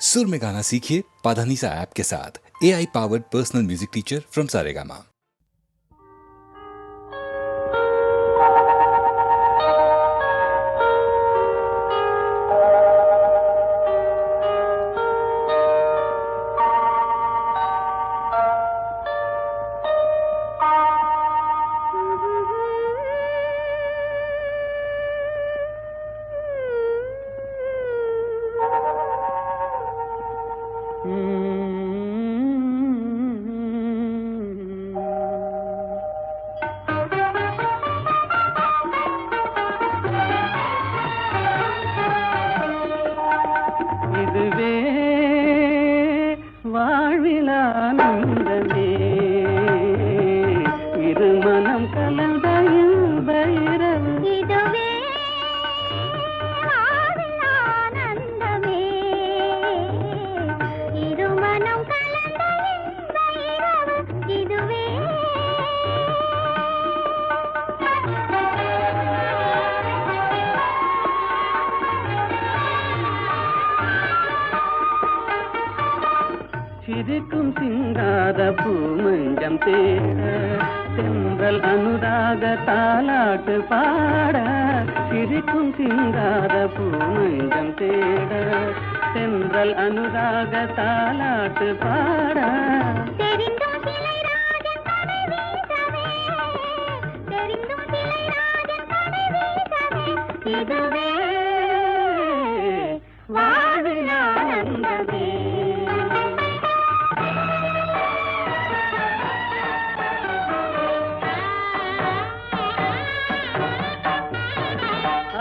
सुर में गाना सीखिए पाधानीसा ऐप के साथ। AI powered personal music teacher from Saregama. இதுவே வாழ்விலானந்தமே இருமனம் கலந்த இன்பயிரவு. இதுவே வாழ்விலானந்தமே இருமனம் கலந்த இன்பயிரவு. இதுவே சிரிக்கும் சிங்கார பூமஞ்சம் தேட தென்றல் அனுராக தாலாட்டு பாட. சிரிக்கும் சிங்கார பூமஞ்சம் தேட தென்றல் அனுராக தாலாட்டு பாட. தெரிந்தும் சிலை ராஜன் தலை வீசவே, தெரிந்தும் சிலை ராஜன் தலை வீசவே. இதுவே வாழ்விலானந்தமே.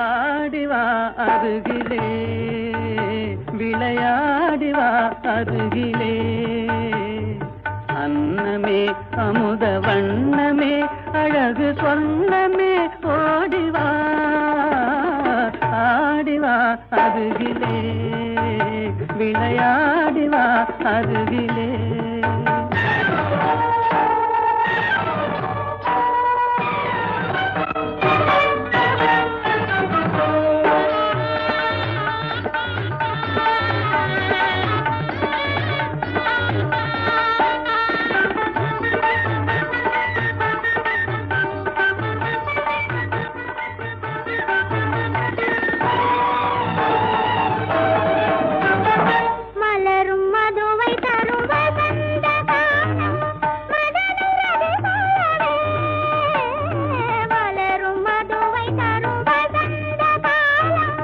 ஆடிவா அருகிலே விளையாடிவா அருகிலே. அன்னமே அமுத வண்ணமே அழகு சொன்னமே ஓடிவா. ஆடிவா அருகிலே விளையாடிவா அருகிலே. மலரும் மதுவை தரும் வசந்த காலம் மதனுரது மலரே. மலரும் மதுவை தரும் வசந்த காலம்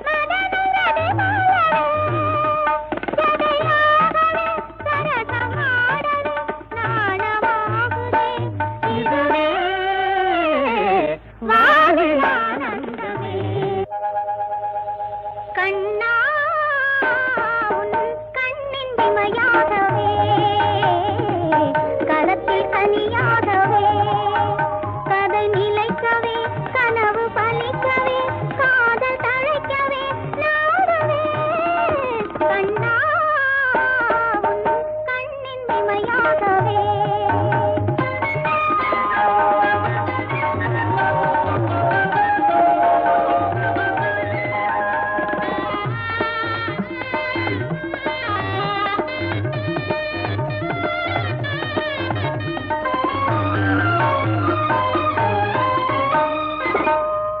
மதனுரது மலரே. ஜதையாகவே சரசமாடவே நாணமாகுதே. இதுவே வாழ்விலானந்தமே. கண்ணா உன் கண்ணின் இமையாகவே, கரத்தில் கனியாகவே, கதை நிலைக்கவே, கனவு பலிக்கவே, காதல் தழைக்கவே நாடவே. கண்ணா உன் கண்ணின் இமையாகவே.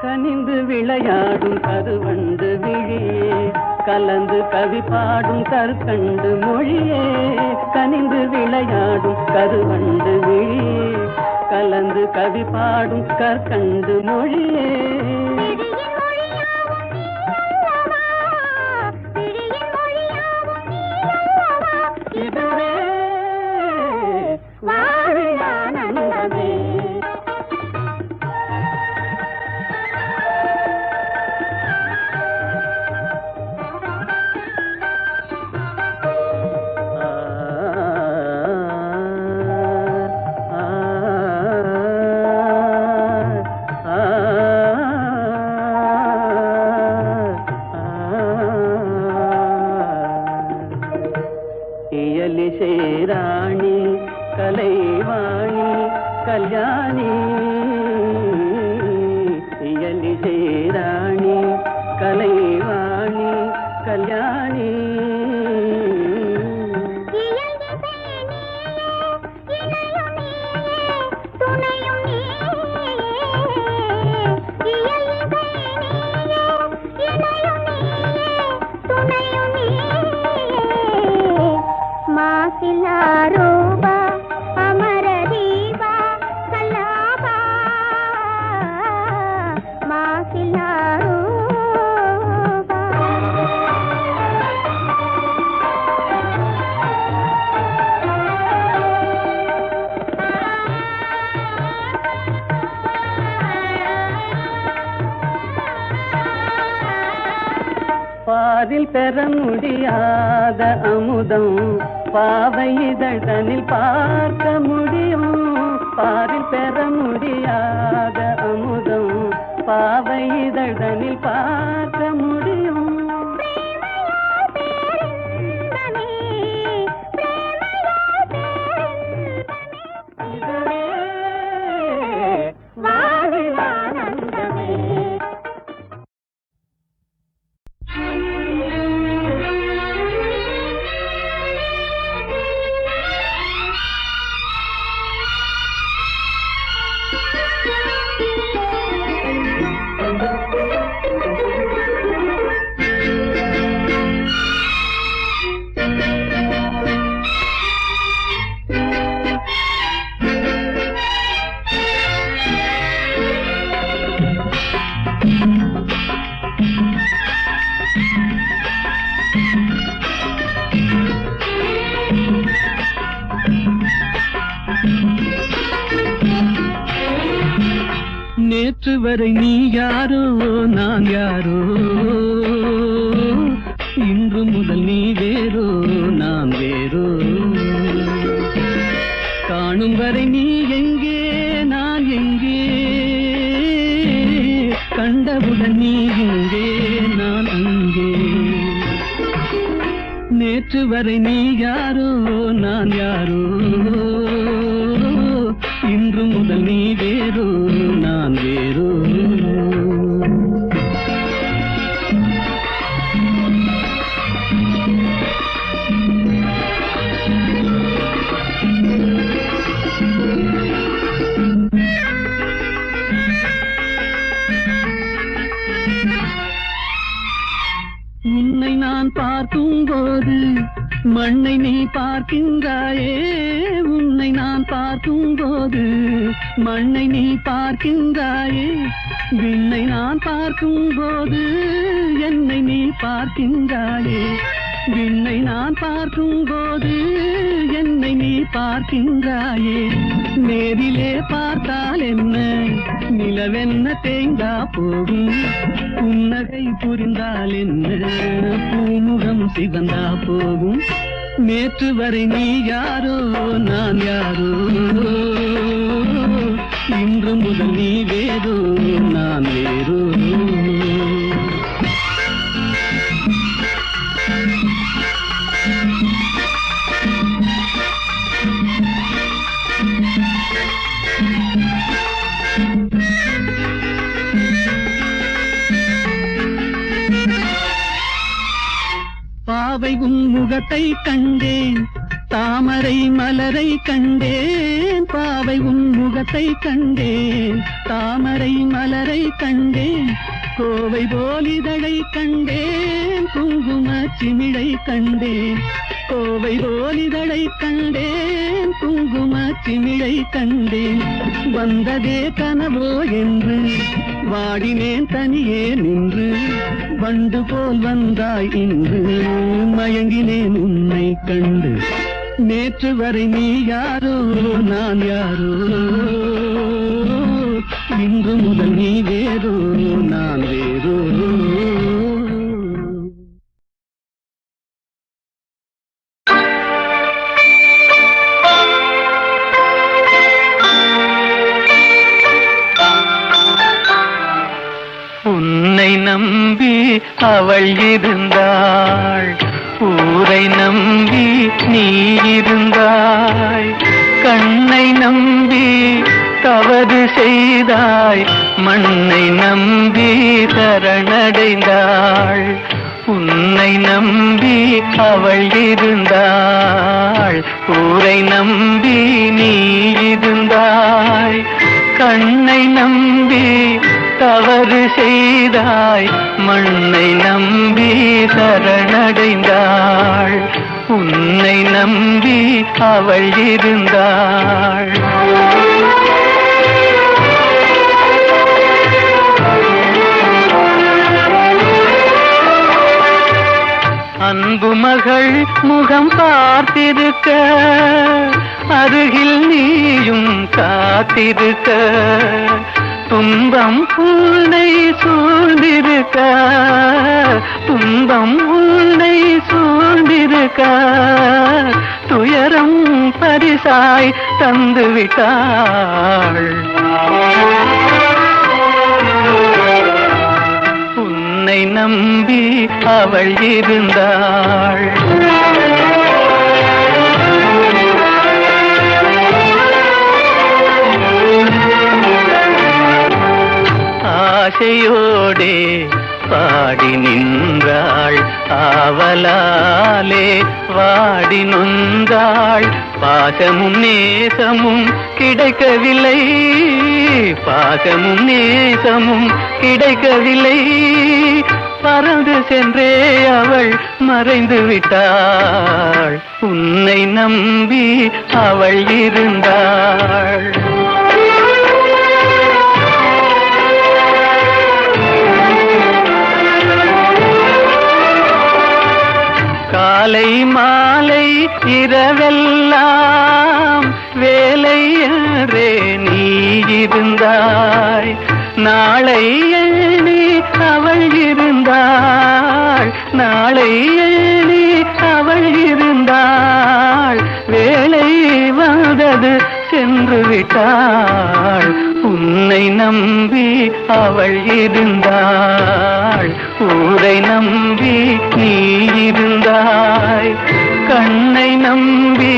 கனிந்து விளையாடும் கருவண்டு விழியே கலந்து கவி பாடும் கற்கண்டு மொழியே. கனிந்து விளையாடும் கருவண்டு விழியே கலந்து கவி பாடும் கற்கண்டு மொழியே. விழியின் மொழியாவும் நீ அல்லவா, விழியின் மொழியாவும் நீ அல்லவா. இதுவே வாழ்விலானந்தமே. இயலிசை ராணி கலைவாணி கல்யாணி. இயலிசை ராணி கலைவாணி கல்யாணி. மாசிலாரூபா அமரதீபா கல்லாபா மாசிலாரூபா பாரில் பெற முடியாத அமுதம் பாவை இதழ்தனில் பார்க்க முடியும். பாரில் பெற முடியாத அமுதம் பாவை இதழ்தனில் பார்க்க முடியும். இதுவே வாழில் ஆனந்தமே. நேற்று வரை நீ யாரோ நான் யாரோ, இன்று முதல் நீ வேறோ நான் வேறோ. காணும் வரை நீ எங்கே நான் எங்கே, கண்டவுடன் நீ இங்கே நான் அங்கே. நேற்று வரை நீ யாரோ நான் யாரோ, இன்று முதல் நீ வேறோ நான் வேறோ. உன்னை நான் பார்க்கும் போது மண்ணை நீ பார்க்கின்றாயே. உன்னை நான் பார்க்கும் போது மண்ணை நீ பார்க்கின்றாயே. விண்ணை நான் பார்க்கும் போது என்னை நீ பார்க்கின்றாயே. விண்ணை நான் பார்க்கும் போது என்னை நீ பார்க்கின்றாயே. நேரிலே பார்த்தால் என்ன நிலவென்ன தேய்ந்தா போகும், புன்னகை புரிந்தால் என்ன பூமுகம் சிவந்தா போகும். நேற்று வரை நீ யாரோ நான் யாரோ, இன்று முதல் நீ வேறோ நான் வேறோ. பாவை உன் முகத்தை கண்டேன், தாமரை மலரை கண்டேன். பாவை உன் முகத்தை கண்டேன், தாமரை மலரை கண்டேன். கோவை போல் இதழை கண்டேன், குங்கும சிமிழை கண்டேன். கோவை போல் இதழை கண்டேன், குங்கும சிமிழை கண்டேன். வந்ததே கனவோ என்று வாடினேன் தனியே நின்று, வண்டு போல் வந்தாய் இன்று மயங்கினேன் உன்னை கண்டு. நேற்று வரை நீ யாரோ நான் யாரோ, இன்று முதல் நீ வேறோ நான் வேறோ. உன்னை நம்பி அவள் இருந்தாள், ஊரை நம்பி நீ இருந்தாய். கண்ணை நம்பி தவறு செய்தாய், மண்ணை நம்பி சரணடைந்தாள். உன்னை நம்பி அவள் இருந்தாள், ஊரை நம்பி நீ இருந்தாய். கண்ணை நம்பி தவறு செய்தாய், மண்ணை நம்பி சரணடைந்தாள். உன்னை நம்பி அவள் இருந்தாள். அன்பு மகள் முகம் பார்த்திருக்க, அருகில் நீயும் காத்திருக்க, துன்பம் உன்னை சூழ்ந்திருக்க, துன்பம் உன்னை சூழ்ந்திருக்க, துயரம் பரிசாய் தந்து விட்டாள். உன்னை நம்பி அவள் இருந்தாள். ஆசையோடே பாடி நின்றாள், ஆவலாலே வாடி நொந்தாள். பாசமும் நேசமும் கிடைக்கவில்லை, பாசமும் நேசமும் கிடைக்கவில்லை. பறந்து சென்றே அவள் மறைந்து விட்டாள். உன்னை நம்பி அவள் இருந்தாள். காலை மாலை இரவெல்லாம் வேலை என்றே நீ இருந்தாய். நாளை எண்ணி அவள் இருந்தாள், நாளை எண்ணி அவள் இருந்தாள். வேலை வந்தது சென்று விட்டாள். உன்னை நம்பி அவள் இருந்தாள். ஊரை நம்பி நீ இருந்தாய். கண்ணை நம்பி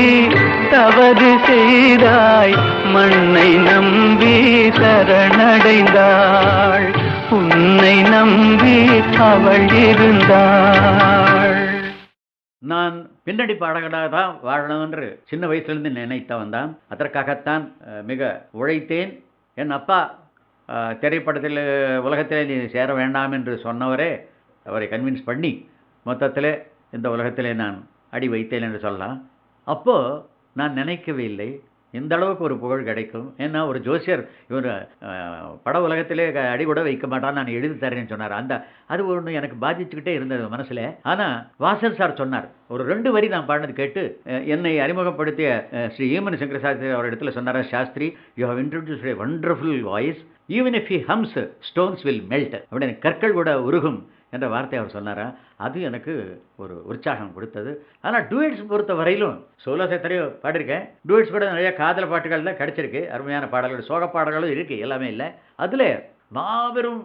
தவறு செய்தாய், மண்ணை நம்பி சரணடைந்தாள். உன்னை நம்பி அவள் இருந்தாள். நான் பின்னணி பாடகராக தான் வாழணும் என்று சின்ன வயசுலேருந்து நினைத்தவன் தான். அதற்காகத்தான் மிக உழைத்தேன். என் அப்பா திரைப்படத்தில் உலகத்தில் நீ சேர வேண்டாம் என்று சொன்னவரே அவரை கன்வின்ஸ் பண்ணி மொத்தத்தில் இந்த உலகத்திலே நான் அடி வைத்தேன் என்று சொல்லலாம். அப்போது நான் நினைக்கவே இல்லை இந்த அளவுக்கு ஒரு புகழ் கிடைக்கும். ஏன்னா ஒரு ஜோசியர் இவர் பட உலகத்திலே அடி கூட வைக்க மாட்டான், நான் எழுதி தரேன்னு சொன்னார். அது ஒன்று எனக்கு பாதிச்சுக்கிட்டே இருந்தது மனசில். ஆனால் வாசன் சார் சொன்னார், ஒரு 2 வரி நான் பாடினது கேட்டு என்னை அறிமுகப்படுத்திய ஸ்ரீ ஈமன் சங்கர சாஸ்திரி அவர் இடத்துல சொன்னார், Shastri you have introduced a wonderful voice, even if he hums stones will melt, அப்படின்னு கற்கள் கூட உருகும் என்ற வார்த்தை அவர் சொன்னாரா. அது எனக்கு ஒரு உற்சாகம் கொடுத்தது. ஆனால் டூயட்ஸ் பொறுத்த வரையிலும் சோலோஸ் எத்தனையோ பாடிருக்கேன், டூயட்ஸ் கூட நிறைய காதல் பாட்டுகள் தான் கிடச்சிருக்கு, அருமையான பாடல்கள், சோக பாடல்களும் இருக்குது, எல்லாமே இல்லை. அதில் மாபெரும்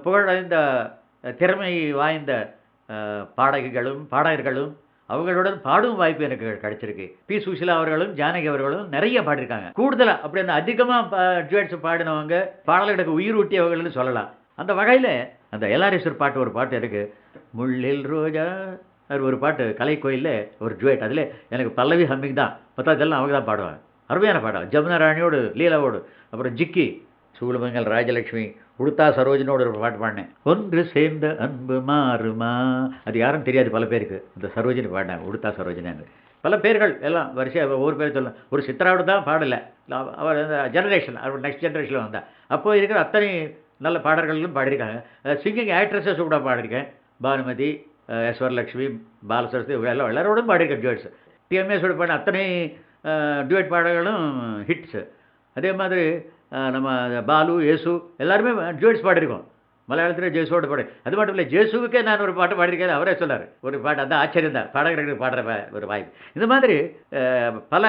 புகழடைந்த திறமை வாய்ந்த பாடகர்களும் அவர்களுடன் பாடும் வாய்ப்பு எனக்கு கிடைச்சிருக்கு. பி சுஷிலா அவர்களும் ஜானகி அவர்களும் நிறைய பாடிருக்காங்க. கூடுதலாக அப்படி அந்த அதிகமாக டூயட்ஸ் பாடினவங்க, பாடல்களுக்கு உயிர் ஊட்டியவர்கள்னு சொல்லலாம். அந்த வகையில் அந்த எல்ஆர்எஸ்வர் பாட்டு ஒரு பாட்டு இருக்குது, முள்ளில் ரோஜா, அது ஒரு பாட்டு கலைக்கோயிலில் ஒரு ஜுவேட். அதில் எனக்கு பல்லவி ஹம்மிங் தான், மற்றதெல்லாம் அவங்க தான் பாடுவாங்க. அருமையான பாடம். ஜமுனா ராணியோடு லீலாவோடு, அப்புறம் ஜிக்கி, சூளுமங்கல் ராஜலட்சுமி, உடுத்தா சரோஜனோடு ஒரு பாட்டு பாடினேன், ஒன்று சேர்ந்த அன்பு மாறுமா. அது யாரும் தெரியாது பல பேருக்கு. இந்த சரோஜினி பாடினேன், உடுத்தா சரோஜினு. பல பேர்கள் எல்லாம் வரிசையாக ஒவ்வொரு பேர் சொல்ல. ஒரு சித்ராவோடு தான் பாடலை, அவர் ஜெனரேஷன், அவர் நெக்ஸ்ட் ஜெனரேஷனில் வந்தால். அப்போது இருக்கிற அத்தனை நல்ல பாடல்களும் பாடியிருக்காங்க. சிங்கிங் ஆக்ட்ரஸஸ் கூட பாடியிருக்கேன். பானுமதி, ஈஸ்வரலட்சுமி, பாலசரஸ்வதி, எல்லாரோடும் பாடியிருக்கேன் டியூட்ஸ். டிஎம்எஸோட பாடின அத்தனை டியூட் பாடல்களும் ஹிட்ஸு. அதே மாதிரி நம்ம பாலு, யேசு எல்லாருமே டியூட்ஸ் பாடியிருக்கோம். மலையாளத்தில் ஜேசுவோட பாடு. அது மட்டும் இல்லை, ஜேசுவுக்கே நான் ஒரு பாட்டு பாடியிருக்கேன், அவரே சொன்னார் ஒரு பாட்டு. அந்த ஆச்சரியம் தான், பாடகர்களுக்கு பாடுற ஒரு வாய்ப்பு. இந்த மாதிரி பல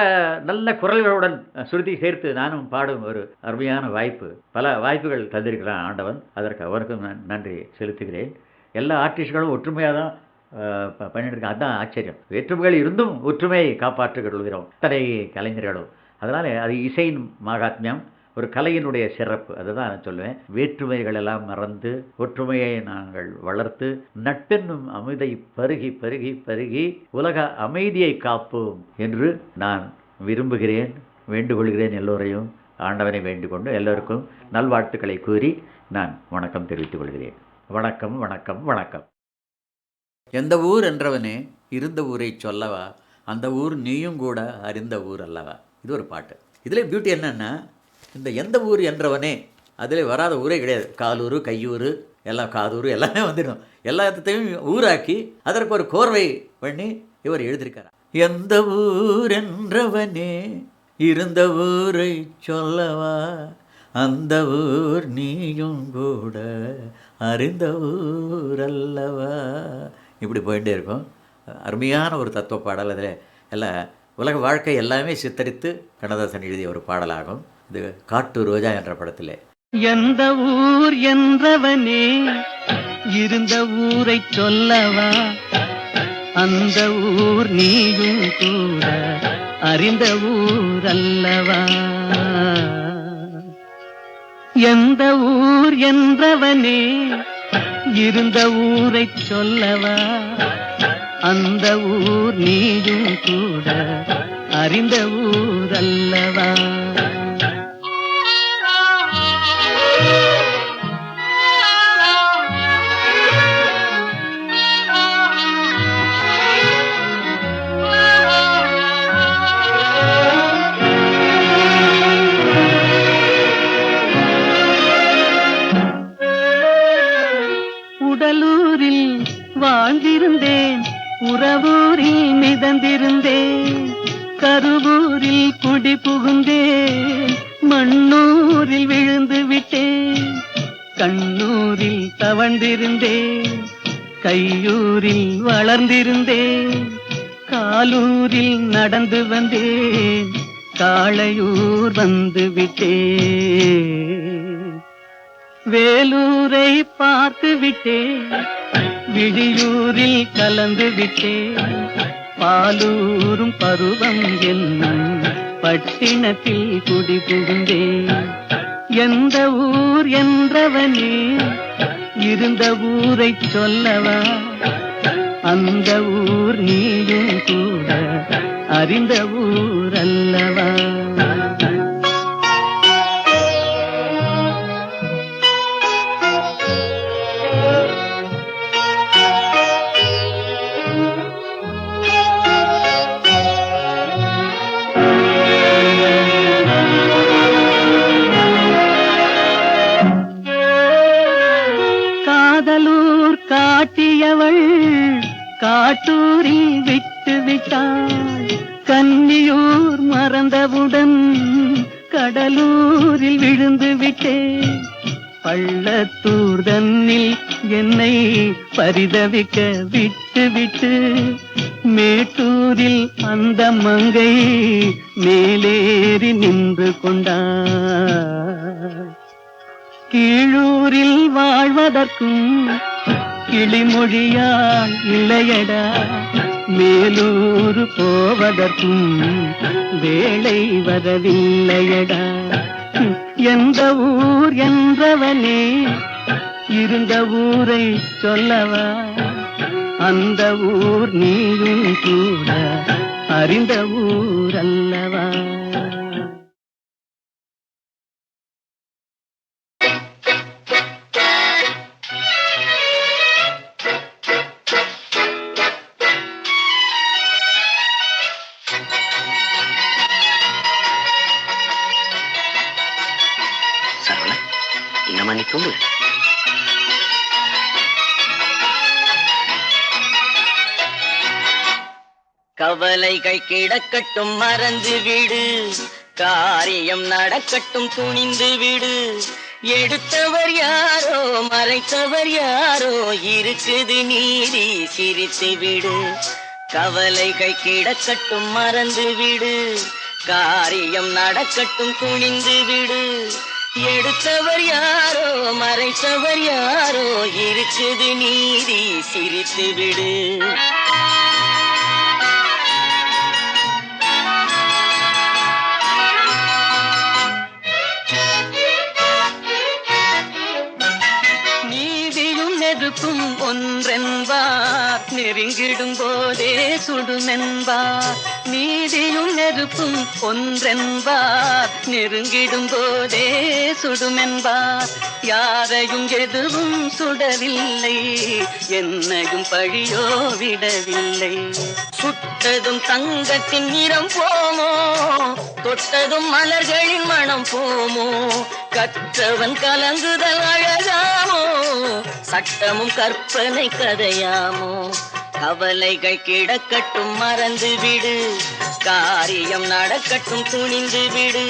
நல்ல குரல்களுடன் சுருதி சேர்த்து நானும் பாடும் ஒரு அருமையான வாய்ப்பு, பல வாய்ப்புகள் தந்திருக்கிறான் ஆண்டவன். அதற்கு அவருக்கும் நான் நன்றி செலுத்துகிறேன். எல்லா ஆர்டிஸ்ட்களும் ஒற்றுமையாக தான் பண்ணிட்டு இருக்கேன். அதுதான் ஆச்சரியம். வேற்றுமைகள் இருந்தும் ஒற்றுமையை காப்பாற்றிக் கொள்கிறோம் அத்தனை கலைஞர்களும். அதனால் அது இசையின் மகாத்மியம், ஒரு கலையினுடைய சிறப்பு. அதுதான் நான் சொல்லுவேன். வேற்றுமைகள் எல்லாம் மறந்து ஒற்றுமையை நாங்கள் வளர்த்து நட்பென்னும் அமிர்தை பருகி பருகி பருகி உலக அமைதியை காப்போம் என்று நான் விரும்புகிறேன், வேண்டுகொள்கிறேன். எல்லோரையும் ஆண்டவனை வேண்டிக் கொண்டு எல்லோருக்கும் நல்வாழ்த்துக்களை கூறி நான் வணக்கம் தெரிவித்துக் கொள்கிறேன். வணக்கம் வணக்கம் வணக்கம். எந்த ஊர் என்றவனே இருந்த ஊரை சொல்லவா, அந்த ஊர் நீயும் கூட அறிந்த ஊர் அல்லவா. இது ஒரு பாட்டு. இதில் பியூட்டி என்னென்னா, இந்த எந்த ஊர் என்றவனே அதில் வராத ஊரே கிடையாது. காலூர், கையூர், எல்லாம் காதூர் எல்லாமே வந்துடும். எல்லாத்தையும் ஊராக்கி அதற்கு ஒரு கோர்வை பண்ணி இவர் எழுதியிருக்கார். எந்த ஊர் என்றவனே இருந்த ஊரை சொல்லவா, அந்த ஊர் நீயும் கூட அறிந்த ஊர் அல்லவா. இப்படி போயிட்டே இருக்கும். அருமையான ஒரு தத்துவ பாடல். அதில் எல்லாம் உலக வாழ்க்கை எல்லாமே சித்தரித்து கண்ணதாசன் எழுதிய ஒரு பாடலாகும். இது காட்டு ரோஜா என்ற படத்தில். எந்த ஊர் என்றவனே இருந்த ஊரை சொல்லவா, அந்த ஊர் நீயும் கூட அறிந்த ஊர் அல்லவா. எந்த ஊர் என்றவனே இருந்த ஊரை சொல்லவா, அந்த ஊர் நீயும் கூட அறிந்த ஊர் அல்லவா. உடலூரில் வாழ்ந்திருந்தேன், உறவூரில் மிதந்திருந்தேன், கருவூரில் குடி புகுந்தேன், மண்ணூரில் விழுந்து விட்டேன், கண்ணூரில் தவழ்ந்திருந்தேன், கையூரில் வளர்ந்திருந்தேன், காலூரில் நடந்து வந்தேன், காளையூர் வந்து விட்டேன். வேலூரை பார்த்து விட்டேன், விழியூரில் கலந்து விட்டேன், பாலூரும் பருவம் என்னும் பட்டினத்தில் குடி புகுந்தேன். எந்த ஊர் என்றவனே இருந்த ஊரை சொல்லவா, அந்த ஊர் நீயும் கூட அறிந்த ஊர் அல்லவா. காதலூர் காட்டியவள் காட்டூரில் விட்டு விட்டாள், கன்னியூர் மறந்தவுடன் கடலூரில் விழுந்து விட்டேன், பள்ளத்தூர் தன்னில் என்னை பரிதவிக்க விட்டு விட்டு, மேட்டூரில் அந்த மங்கை மேலேறி நின்று கொண்டாள். கீழூரில் வாழ்வதற்கும் கிளிமொழியால் இல்லையடா, மேலூர் போவதற்கும் வேளை வரவில்லையடா. எந்த ஊர் என்றவனே இருந்த ஊரை சொல்லவா, அந்த ஊர் நீயும் கூட அறிந்த ஊர் அல்லவா. இன்னமா நீ தூங்கு. கவலைகள் கிடக்கட்டும் மறந்து விடு, காரியம் நடக்கட்டும் துணிந்து விடு, எடுத்தவர் யாரோ மறைத்தவர் யாரோ இருக்குது நீதி சிரித்து விடு. கவலைகள் கிடக்கட்டும் மறந்து விடு, காரியம் நடக்கட்டும் துணிந்து விடு, எடுத்தவர் யாரோ மறைத்தவர் யாரோ இருக்குது நீதி சிரித்து விடு. நீதியும் நெருப்பும் ஒன்றென்பார், நெருங்கிடும் போதே சுடும் சுடுமென்பார், நீதியும் நெருப்பும் ஒன்றென்பார், நெருங்கிடும் போதே சுடுமென்பார். யாரையும் எதுவும் சுடவில்லை, என்னையும் பழியோ விடவில்லை. சுட்டதும் தங்கத்தின் நிறம் போமோ, தொட்டதும் மலர்களின் மனம் போமோ, கற்றவன் கலங்குதல் அழகாமோ, சட்டமும் கற்பனை கதையாமோ. கவலைகள் கிடக்கட்டும் மறந்து விடு, காரியம் நடக்கட்டும் துணிந்து விடு.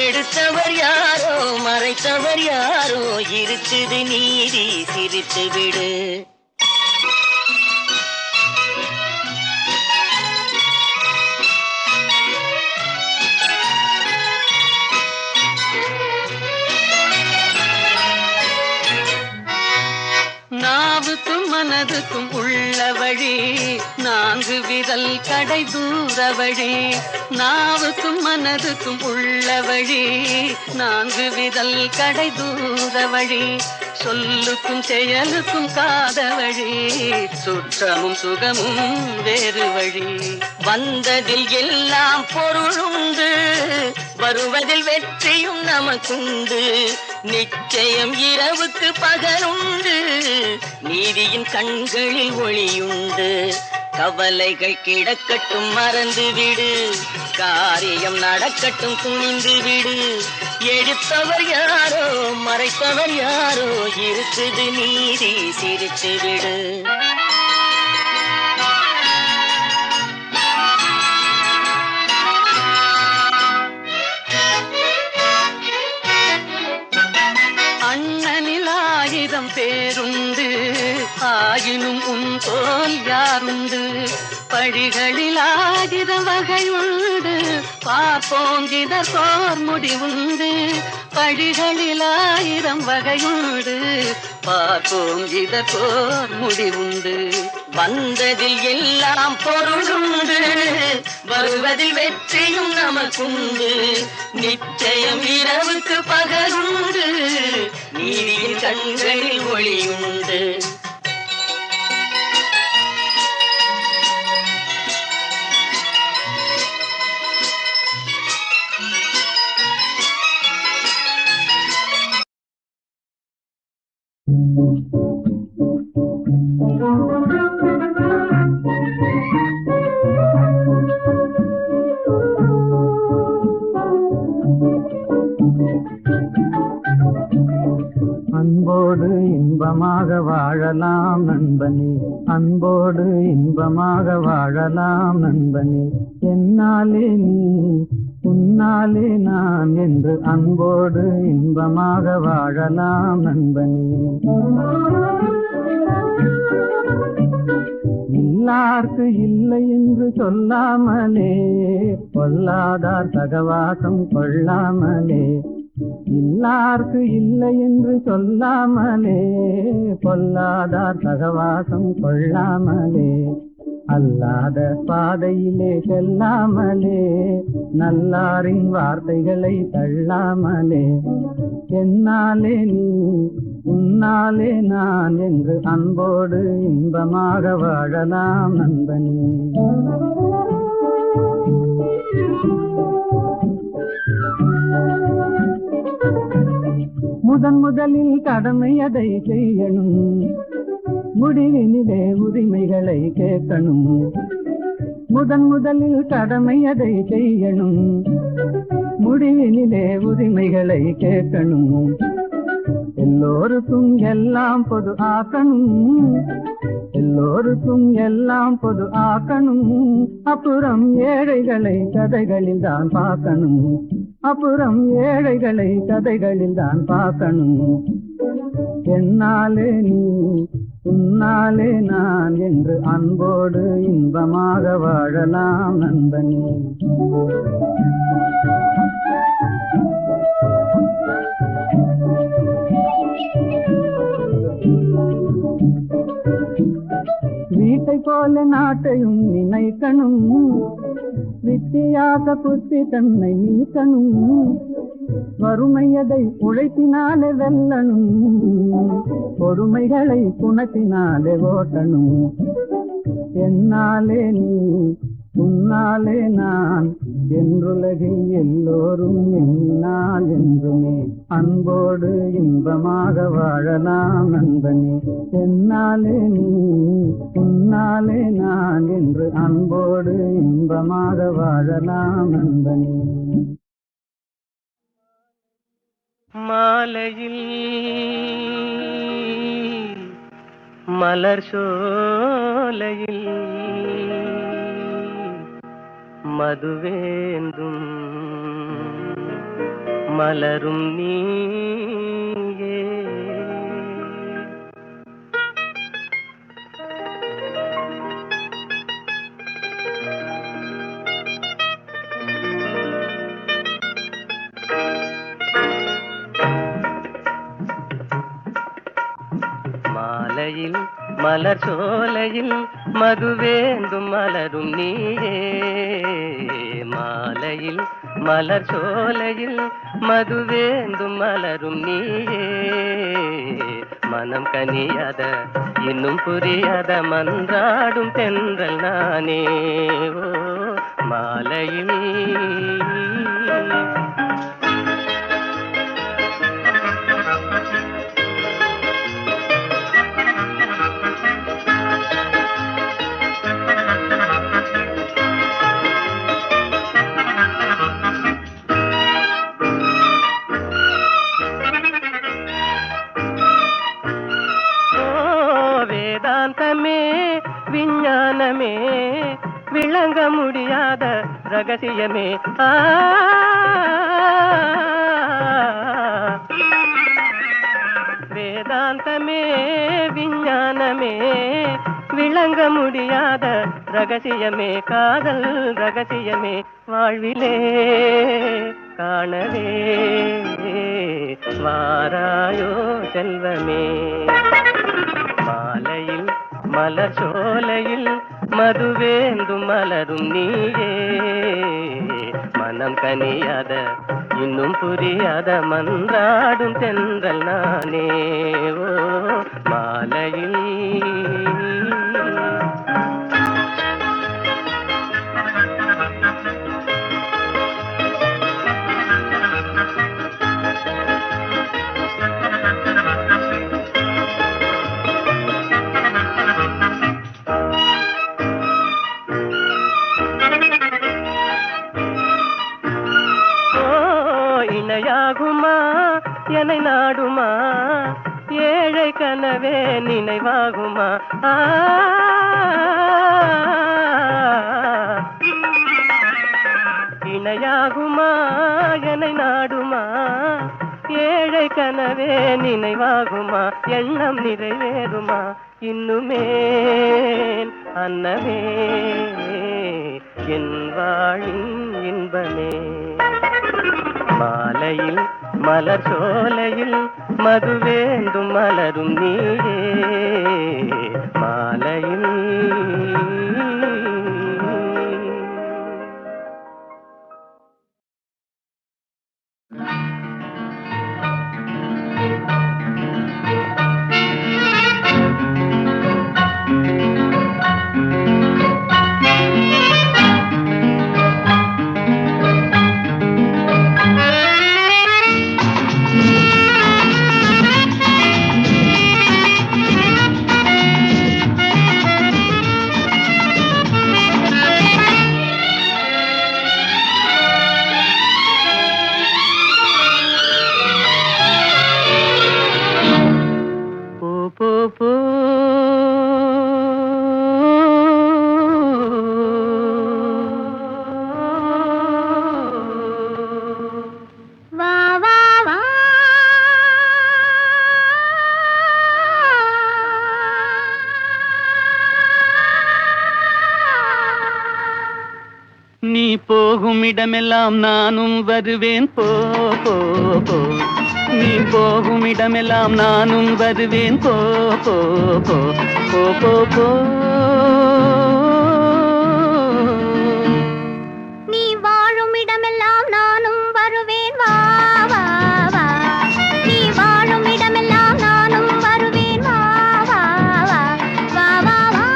எடுத்தவர் யாரோ மறைத்தவர் யாரோ, இருக்குது நீதி சிரித்து விடு. நாவுக்கும் மனதுக்கும் உள்ள வழி, 4 விரல் கடை தூர வழி. நாவுக்கும் மனதுக்கும் உள்ள வழி, 4 விரல் கடை தூர வழி. சொல்லுக்கும் செயலுக்கும் காத வழி, சுற்றமும் சுகமும் வேறு வழி. வந்ததில் எல்லாம் பொருளுண்டு, வருவதில் வெற்றியும் நமக்குண்டு. நிச்சயம் இரவுக்கு பகலுண்டு, நீதியின் கண்களில் ஒளியுண்டு. கவலைகள் கிடக்கட்டும் மறந்து விடு, காரியம் நடக்கட்டும் துணிந்து விடு. எடுத்தவர் யாரோ மறைத்தவர் யாரோ, இருக்குது நீதி சிரித்து விடு. அண்ணனில் 1000 பேருண்டு, ஆயினும் உன் போல் யாருண்டு. பழிகளில் 1000 வகையுண்டு, பார்ப்போம் இதற்கோர் முடிவுண்டு. பழிகளில் 1000 வகையுண்டு, பார்ப்போம் இதற்கோர் முடிவுண்டு. வந்ததில் எல்லாம் பொருளுண்டு, வருவதில் வெற்றியும் நமக்குண்டு. நிச்சயம் இரவுக்கு பகலுண்டு, நீதியின் கண்களில் ஒளியுண்டு. அன்போடு இன்பமாக வாழலாம் நண்பனே, அன்போடு இன்பமாக வாழலாம் நண்பனே. என்னாலே நீ உன்னாலே நான் என்று அன்போடு இன்பமாக வாழலாம் நண்பனே. இல்லார்க்கு இல்லை என்று சொல்லாமலே, பொல்லாதார் சகவாசம் கொள்ளாமலே. இல்லார்க்கு இல்லை என்று சொல்லாமலே, பொல்லாதார் சகவாசம் கொள்ளாமலே. அல்லாத பாதையிலே செல்லாமலே, நல்லாரின் வார்த்தைகளை தள்ளாமலே. என்னாலே நீ உன்னாலே நான் என்று அன்போடு இன்பமாக வாழலாம் நண்பனே. முதலில் கடமை அதை செய்யணும், முடிவினிலே உரிமைகளை கேட்கணும். முதலில் கடமை அதை செய்யணும், முடிவினிலே உரிமைகளை கேட்கணும். எல்லோருக்கும் எல்லாம் பொது ஆக்கணும், எல்லோருக்கும் எல்லாம் பொது ஆக்கணும். அப்புறம் ஏழைகளை கதைகளில் தான் பார்க்கணும், அப்புறம் ஏழைகளை கதைகளில் தான் பார்க்கணும். என்னாலே நீ உன்னாலே நான் என்று அன்போடு இன்பமாக வாழலாம் நண்பனே. வீட்டை போல நாட்டையும் நினைக்கணும், வித்தியாச புத்தி தன்னை நீக்கணும். வறுமையதை உழைப்பினாலே வெல்லணும், பொறுமைகளை குணத்தினாலே ஓட்டணும். என்னாலே நீ உன்னாலே நான் என்றுலகில் எல்லோரும் என்னால் என்றுமே அன்போடு இன்பமாக வாழலாம் நண்பனே. என்னாலே நீ உன்னாலே நான் என்று அன்போடு இன்பமாக வாழலாம் நண்பனே. மாலையில் மலர் சோலையில் மதுவேந்தும் மலரும் நீயே. மாலையில் மலர் சோலையில் மதுவேந்தும் மலரும் நீயே. மாலையில் மலர் சோலையில் மதுவேந்தும் மலரும் நீயே. மனம் கனியாத இன்னும் புரியாத மன்றாடும் தென்றல் நானே. ஓ மாலையில் வேதாந்தமே விஞ்ஞானமே விளங்க முடியாத ரகசியமே. வேதாந்தமே விஞ்ஞானமே விளங்க முடியாத ரகசியமே. காதல் ரகசியமே வாழ்விலே காணவே வாராயோ செல்வமே. மாலையில் மலர் சோலையில் மதுவேந்தும் மலரும் நீயே. மனம் கனியாத இன்னும் புரியாத மன்றாடும் தென்றல் நானே. ஓ மாலையில் இணையாகுமா என்னை நாடுமா ஏழை கனவே நினைவாகுமா. இணையாகுமா என்னை நாடுமா ஏழை கனவே நினைவாகுமா. எண்ணம் நிறைவேறுமா இன்னுமே அன்னமே என் வாழின் இன்பமே. மாலையில் மலர் சோலையில் மதுவேந்தும் மலரும் நீயே. மாலையில் நீ போகும் இடமெல்லாம் நானும் வருவேன். போ போ போ நீ போகும் இடமெல்லாம் நானும் வருவேன். போ போ போ போ போ போ நீ வாழும் இடமெல்லாம் நானும் வருவேன். வா வா வா நீ வாழும் இடமெல்லாம் நானும் வருவேன். வா வா வா வா வா வா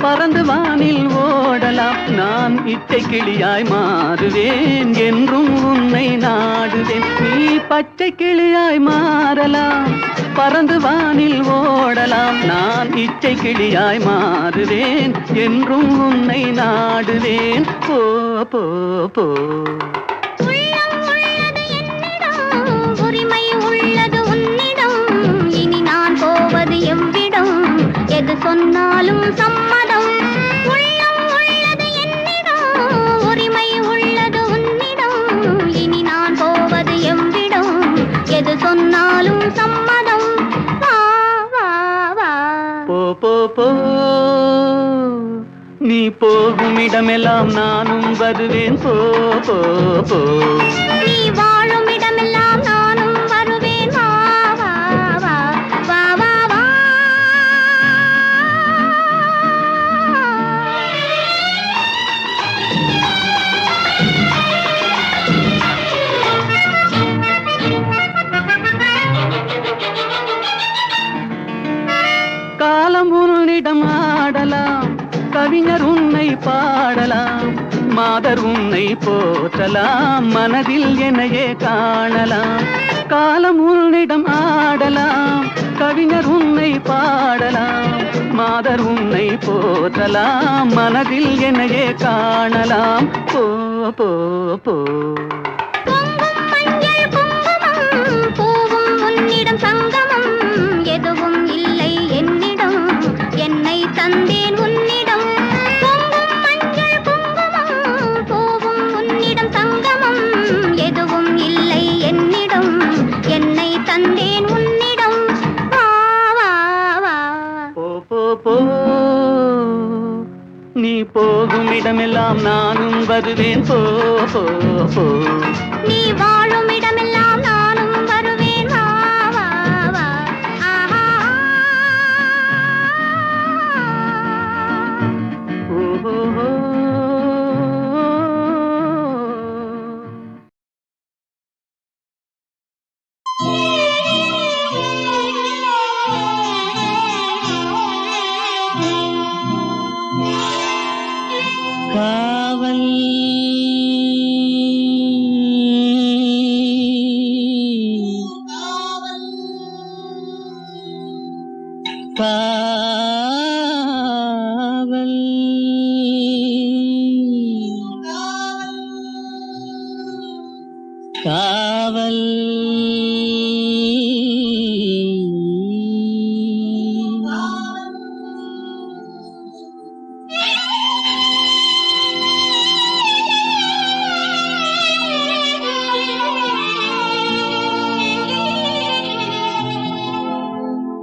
பறந்து வானில் ஓடலாம் நான் இச்சை கிளியாய் மாறுவேன் என்றும் உன்னை நாடுவேன் நீ பச்சை கிளியாய் மாறலாம் பறந்து வானில் ஓடலாம் நான் இச்சை கிளியாய் மாறுவேன் என்றும் உன்னை நாடுவேன் போ போ போ உள்ளம் உள்ளது என்னிடம் உரிமை உள்ளது உன்னிடம் இனி நான் போவது எவ்விடம் எது சொன்னாலும் சம்மதம் உள்ளம் உள்ளது என்னிடம் உரிமை உள்ளது உன்னிடம் இனி நான் போவது எவ்விடம் எது சொன்னாலும் சம்மதம் வா வா வா போ போ போ நீ போகும் இடமெல்லாம் நானும் வருவேன் போ போ போ நீ வாழும் இடமெல்லாம் நானும் வருவேன் வா வா வா வா வா வா காலம் உன்னிடம் ஆடலாம் கவிஞர் உன்னை பாடலாம் மாதர் உன்னை போற்றலாம் மனதில் என்னையே காணலாம் காலம் உன்னிடம் ஆடலாம் கவிஞர் உன்னை பாடலாம் மாதர் உன்னை போற்றலாம் மனதில் என்னையே காணலாம் போ போ போ பொங்கும் மஞ்சள் குங்குமம் பூவும் உன்னிடம் சங்கமம் எதுவும் இல்லை என்னிடம் என்னை தந்தேன் உன்னிடம் பொங்கும் மஞ்சள் குங்குமம் பூவும் உன்னிடம் சங்கமம் எதுவும் இல்லை என்னிடம் என்னை தந்தேன் உன்னிடம் வா வா வா போ போ போ நீ போகும் இடமெல்லாம் நானும் வருவேன் போ போ போ நீ வாழும் இடமெல்லாம் நானும் வருவேன் வா வா வா ஆஹா ஓஹோ காவல் காவல் காவல்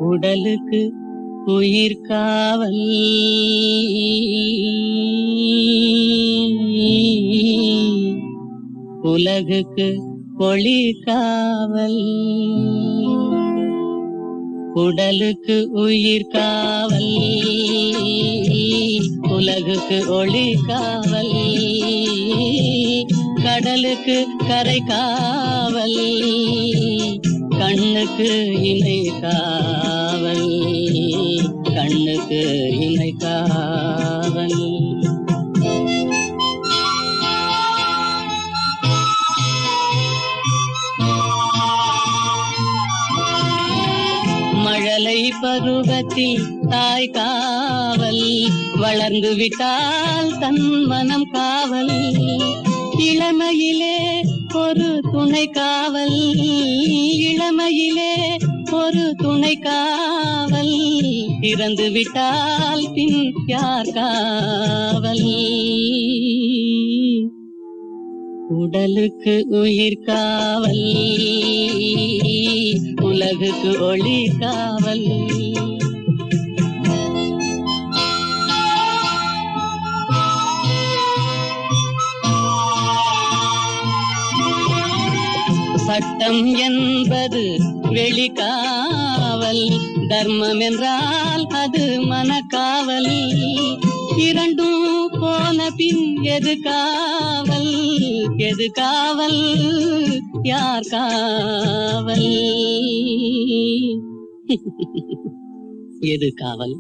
உடலுக்கு உயிர் காவல் உலகுக்கு ஒளி காவல் உடலுக்கு உயிர் காவல் உலகுக்கு ஒளி காவல் கடலுக்கு கரை காவல் கண்ணுக்கு இணை காவல் கண்ணுக்கு இணை காவல் மழலை பருவத்தில் தாய் காவல் வளர்ந்து விட்டால் தன் மனம் காவல் இளமையிலே ஒரு துணை காவல் இளமையிலே ஒரு துணை காவல் இறந்து விட்டால் பின் யார் காவல் உடலுக்கு உயிர் காவல் உலகுக்கு ஒளி காவல் சட்டம் என்பது வெளிக்காவல் தர்மம் என்றால் அது மனக்காவல் இரண்டும் போன பின் எது காவல் எது காவல் யார் காவல் எது காவல்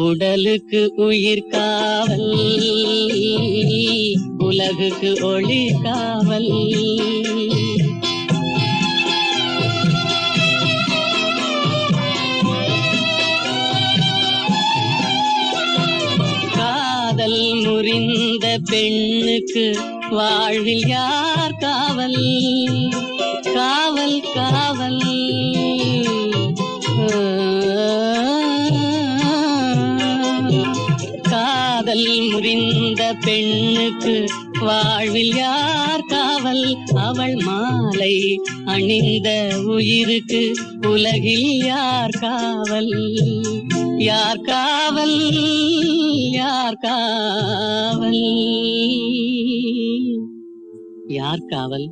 உடலுக்கு உயிர் காவல், உலகுக்கு ஒளி காவல். காதல் முறிந்த பெண்ணுக்கு வாழ்வில் யார் காவல்? காவல் காவல். காதல் முறிந்த பெண்ணுக்கு வாழ்வில் யார் காவல்? அவள் மாலை அணிந்த உயிருக்கு உலகில் யார் காவல்? யார் காவல்? யார் காவல்? யார் காவல்?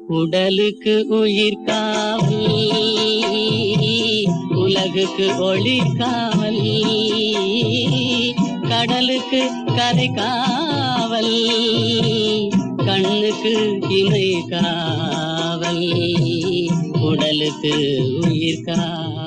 உடலுக்கு உயிர் காவல், உலகுக்கு ஒளி காவல். கடலுக்கு கரை காவல், கண்ணுக்கு இமை காவல். உடலுக்கு உயிர் காவல்.